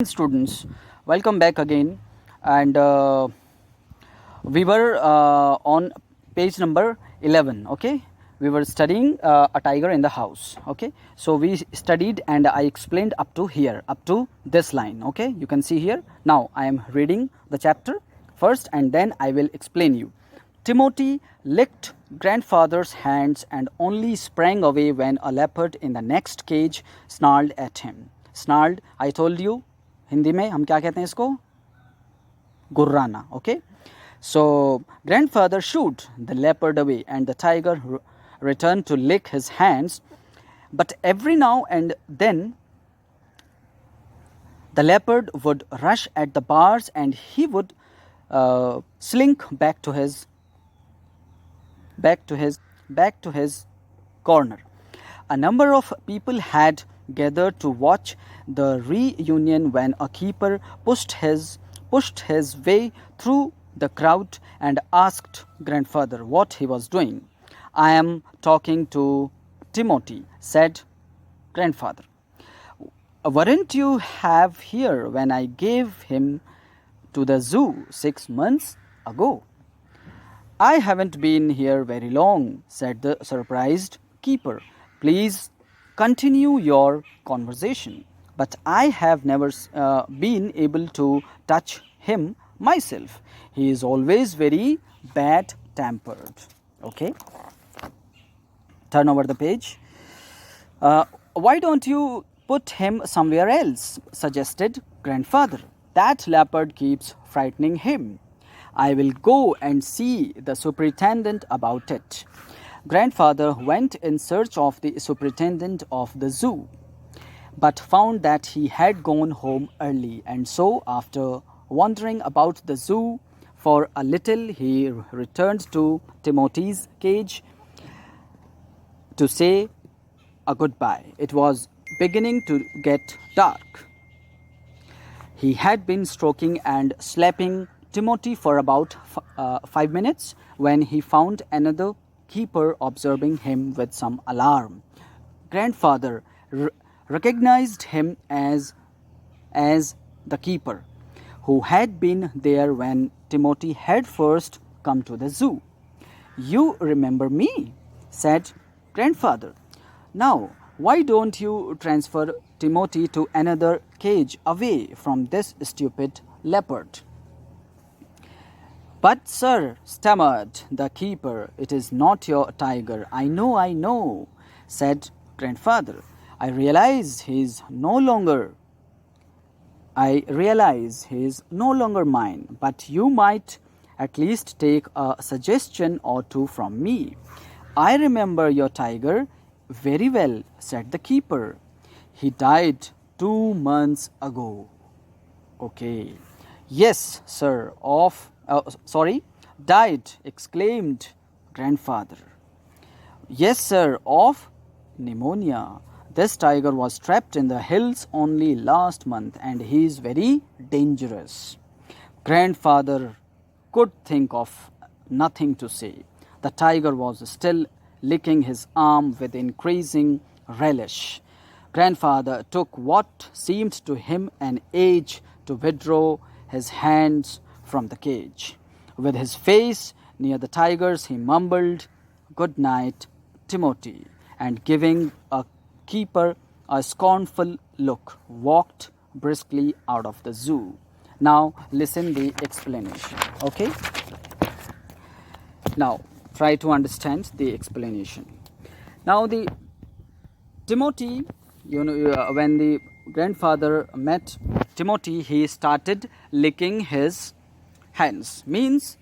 Students, welcome back again. And we were on page number 11. Okay, we were studying a tiger in the house. Okay, so we studied and I explained up to here, up to this line. Okay, you can see here. Now I am reading the chapter first and then I will explain you. Timothy licked grandfather's hands and only sprang away when a leopard in the next cage snarled at him. Snarled, I told you, Hindi में हम क्या कहते हैं इसको, गुर्राना. Okay, so grandfather shooed the leopard away and the tiger returned to lick his hands, but every now and then the leopard would rush at the bars and he would slink back to his corner. A number of people had gathered to watch the reunion when a keeper pushed his way through the crowd and asked grandfather what he was doing. I am talking to Timothy, said grandfather. Weren't you have here when I gave him to the zoo 6 months ago? I haven't been here very long, said the surprised keeper. Please continue your conversation. But I have never been able to touch him myself. He is always very bad-tempered. Okay. Turn over the page. Why don't you put him somewhere else? Suggested grandfather. That leopard keeps frightening him. I will go and see the superintendent about it. Grandfather went in search of the superintendent of the zoo, but found that he had gone home early, and so after wandering about the zoo for a little, he returned to Timothy's cage to say a goodbye. It was beginning to get dark. He had been stroking and slapping Timothy for about 5 minutes when he found another keeper observing him with some alarm. Grandfather recognized him as the keeper who had been there when Timothy had first come to the zoo. You remember me, said grandfather. Now, why don't you transfer Timothy to another cage away from this stupid leopard? But sir, stammered the keeper, it is not your tiger. I know, said grandfather. I realize he is no longer mine, but you might at least take a suggestion or two from me. I remember your tiger very well, said the keeper. He died 2 months ago. Okay. Yes, sir, died, exclaimed grandfather. Yes, sir, of pneumonia. This tiger was trapped in the hills only last month and he is very dangerous. Grandfather could think of nothing to say. The tiger was still licking his arm with increasing relish. Grandfather took what seemed to him an age to withdraw his hands from the cage. With his face near the tiger's, he mumbled, "Good night, Timothy," and giving a keeper a scornful look, walked briskly out of the zoo. Now listen the explanation. Okay? Now try to understand the explanation. Now the Timothy, when the grandfather met Timothy, he started licking his hands, means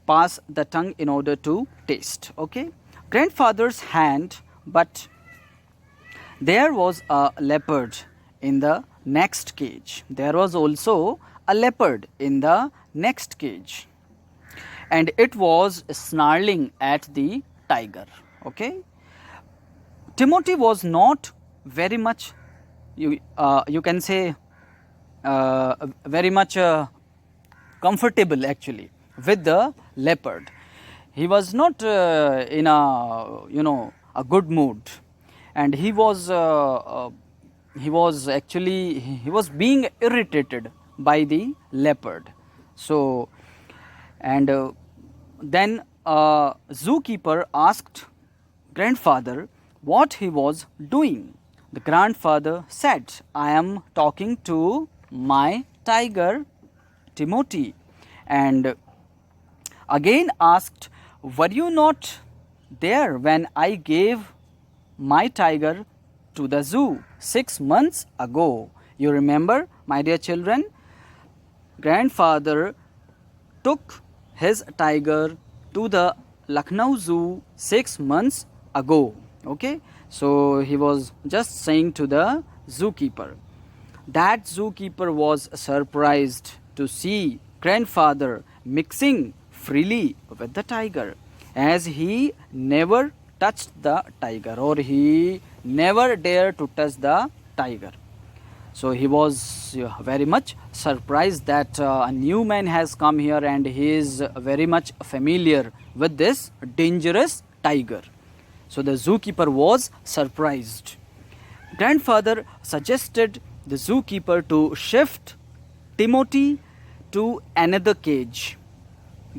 pass the tongue in order to taste. Okay, grandfather's hand, but there was a leopard in the next cage. There was also a leopard in the next cage, and it was snarling at the tiger. Okay, Timothy was not very much, you can say, very much comfortable actually with the leopard. He was not in a good mood, and he was he was being irritated by the leopard. So, and then zookeeper asked grandfather what he was doing. The grandfather said, I am talking to my tiger Timothy, and again asked, were you not there when I gave my tiger to the zoo 6 months ago? You remember, my dear children, grandfather took his tiger to the Lucknow Zoo 6 months ago. Okay, so he was just saying to the zookeeper. That zookeeper was surprised to see grandfather mixing freely with the tiger, as he never touched the tiger, or he never dared to touch the tiger. So he was very much surprised that a new man has come here and he is very much familiar with this dangerous tiger. So the zookeeper was surprised. Grandfather suggested the zookeeper to shift Timothy to another cage.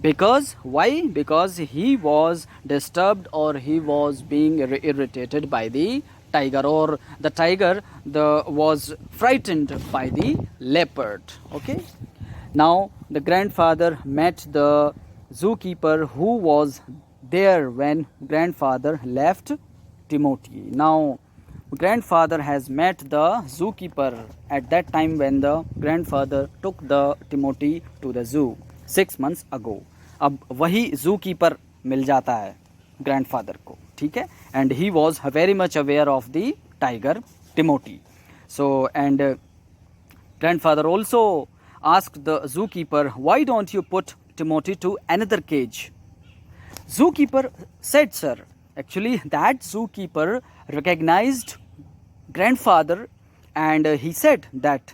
Because why? Because he was disturbed, or he was being irritated by the tiger, or the tiger was frightened by the leopard. Okay. Now the grandfather met the zookeeper who was there when grandfather left Timothy. Now grandfather has met the zookeeper at that time when the grandfather took the Timothy to the zoo 6 months ago. अब वही zookeeper मिल जाता है grandfather को, ठीक है, and he was very much aware of the tiger Timothy. So and grandfather also asked the zookeeper, why don't you put Timothy to another cage? Zookeeper said, sir, actually that zookeeper recognized grandfather, and he said that,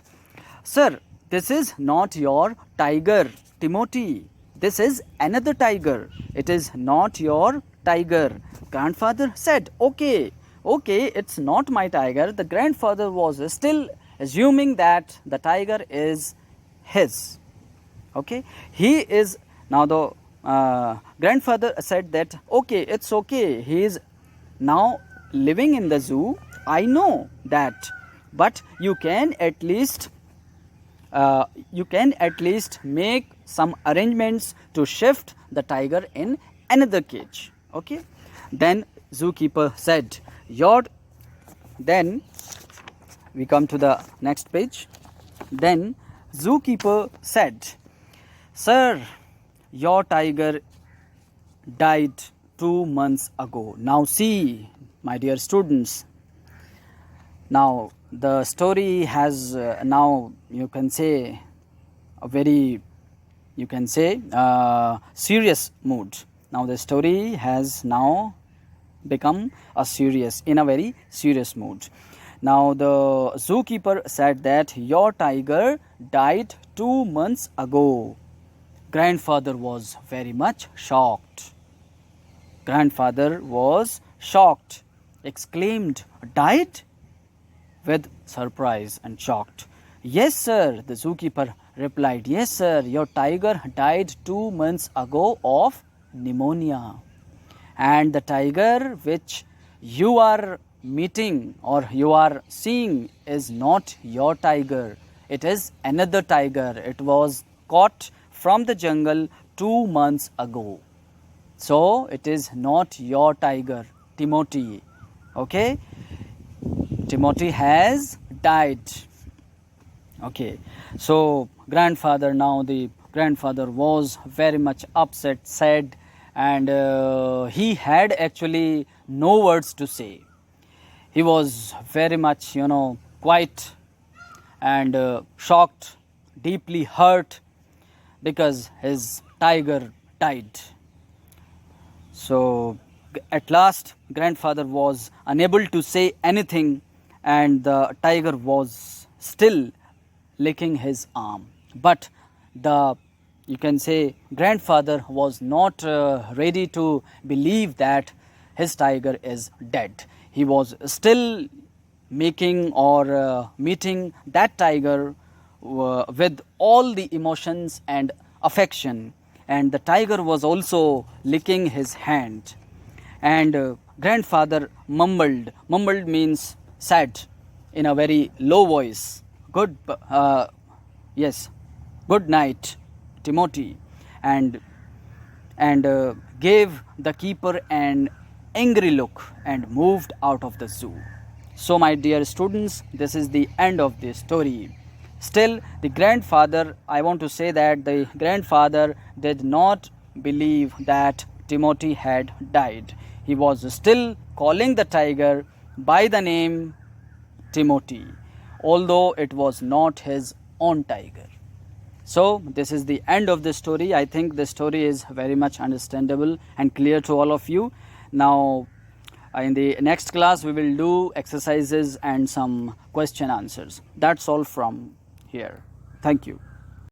sir, this is not your tiger Timothy, this is another tiger, it is not your tiger. Grandfather said, okay, it's not my tiger. The grandfather was still assuming that the tiger is his. Okay, he is now the grandfather said that, okay, it's okay, he is now living in the zoo, I know that, but you can at least make some arrangements to shift the tiger in another cage. Okay, then zookeeper said, then we come to the next page. Then zookeeper said, sir, your tiger died 2 months ago. Now see, my dear students, now the story has now you can say a very serious mood. Now the story has now become in a very serious mood. Now the zookeeper said that your tiger died 2 months ago. Grandfather was very much shocked. Grandfather was shocked, exclaimed, died? With surprise and shocked. Yes, sir, the zookeeper replied. Yes, sir, your tiger died 2 months ago of pneumonia. And the tiger which you are meeting or you are seeing is not your tiger. It is another tiger. It was caught from the jungle 2 months ago. So it is not your tiger, Timothy. Okay? Timothy has died. Okay. So the grandfather was very much upset, sad, and he had actually no words to say. He was very much, quite and shocked, deeply hurt because his tiger died. So at last grandfather was unable to say anything, and the tiger was still licking his arm. But grandfather was not ready to believe that his tiger is dead. He was still making or meeting that tiger with all the emotions and affection, and the tiger was also licking his hand. And grandfather mumbled means said in a very low voice, yes, good night, Timothy, and gave the keeper an angry look and moved out of the zoo. So, my dear students, this is the end of the story. Still, the grandfather, I want to say that the grandfather did not believe that Timothy had died. He was still calling the tiger by the name Timothy, although it was not his own tiger. So, this is the end of the story. I think the story is very much understandable and clear to all of you. Now, in the next class, we will do exercises and some question answers. That's all from here. Thank you.